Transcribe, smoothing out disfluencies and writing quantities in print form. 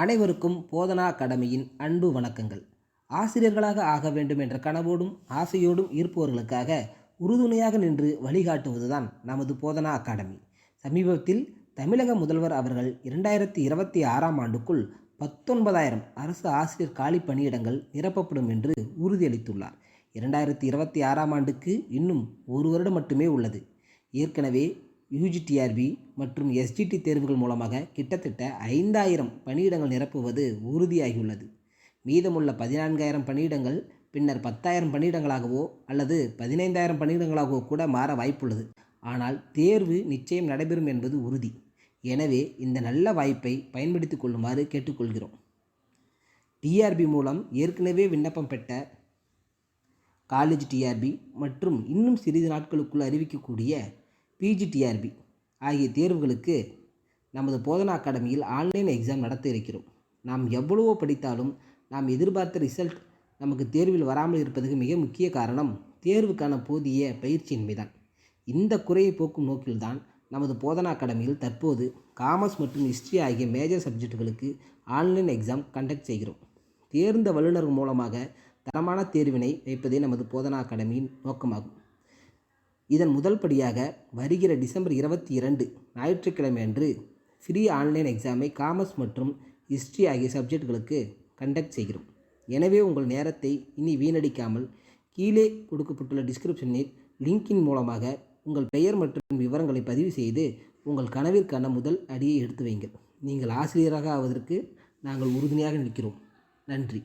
அனைவருக்கும் போதனா அகாடமியின் அன்பு வணக்கங்கள். ஆசிரியர்களாக ஆக வேண்டும் என்ற கனவோடும் ஆசையோடும் இருப்பவர்களுக்காக உறுதுணையாக நின்று வழிகாட்டுவதுதான் நமது போதனா அகாடமி. சமீபத்தில் தமிழக முதல்வர் அவர்கள் 2026ஆம் ஆண்டுக்குள் 19,000 அரசு ஆசிரியர் காலி பணியிடங்கள் நிரப்பப்படும் என்று உறுதியளித்துள்ளார். 2026ஆம் ஆண்டுக்கு இன்னும் ஒரு வருடம் மட்டுமே உள்ளது. ஏற்கனவே யூஜிடிஆர்பி மற்றும் எஸ்ஜிடி தேர்வுகள் மூலமாக கிட்டத்தட்ட 5,000 பணியிடங்கள் நிரப்புவது உறுதியாகியுள்ளது. மீதமுள்ள 14,000 பணியிடங்கள் பின்னர் 10,000 பணியிடங்களாகவோ அல்லது 15,000 பணியிடங்களாகவோ கூட மாற வாய்ப்புள்ளது. ஆனால் தேர்வு நிச்சயம் நடைபெறும் என்பது உறுதி. எனவே இந்த நல்ல வாய்ப்பை பயன்படுத்திக் கொள்ளுமாறு கேட்டுக்கொள்கிறோம். டிஆர்பி மூலம் ஏற்கனவே விண்ணப்பம் பெற்ற காலேஜ் டிஆர்பி மற்றும் இன்னும் சிறிது நாட்களுக்குள் அறிவிக்கக்கூடிய பிஜிடிஆர்பி ஆகிய தேர்வுகளுக்கு நமது போதனா அகாடமியில் ஆன்லைன் எக்ஸாம் நடத்த இருக்கிறோம். நாம் எவ்வளவோ படித்தாலும் நாம் எதிர்பார்த்த ரிசல்ட் நமக்கு தேர்வில் வராமல் இருப்பதற்கு மிக முக்கிய காரணம் தேர்வுக்கான போதிய பயிற்சியின்மைதான். இந்த குறையை போக்கும் நோக்கில்தான் நமது போதனா அகாடமியில் தற்போது காமர்ஸ் மற்றும் ஹிஸ்ட்ரி ஆகிய மேஜர் சப்ஜெக்டுகளுக்கு ஆன்லைன் எக்ஸாம் கண்டக்ட் செய்கிறோம். தேர்ந்த வல்லுநர்கள் மூலமாக தரமான தேர்வினை வைப்பதே நமது போதனா அகாடமியின் நோக்கமாகும். இதன் முதல் படியாக வருகிற டிசம்பர் 22 ஞாயிற்றுக்கிழமை அன்று ஃப்ரீ ஆன்லைன் எக்ஸாமை காமர்ஸ் மற்றும் ஹிஸ்ட்ரி ஆகிய சப்ஜெக்டுகளுக்கு கண்டக்ட் செய்கிறோம். எனவே உங்கள் நேரத்தை இனி வீணடிக்காமல் கீழே கொடுக்கப்பட்டுள்ள டிஸ்கிரிப்ஷனில் லிங்கின் மூலமாக உங்கள் பெயர் மற்றும் விவரங்களை பதிவு செய்து உங்கள் கனவிற்கான முதல் அடியை எடுத்து வைங்கள். நீங்கள் ஆசிரியராக ஆவதற்கு நாங்கள் உறுதுணையாக நிற்கிறோம். நன்றி.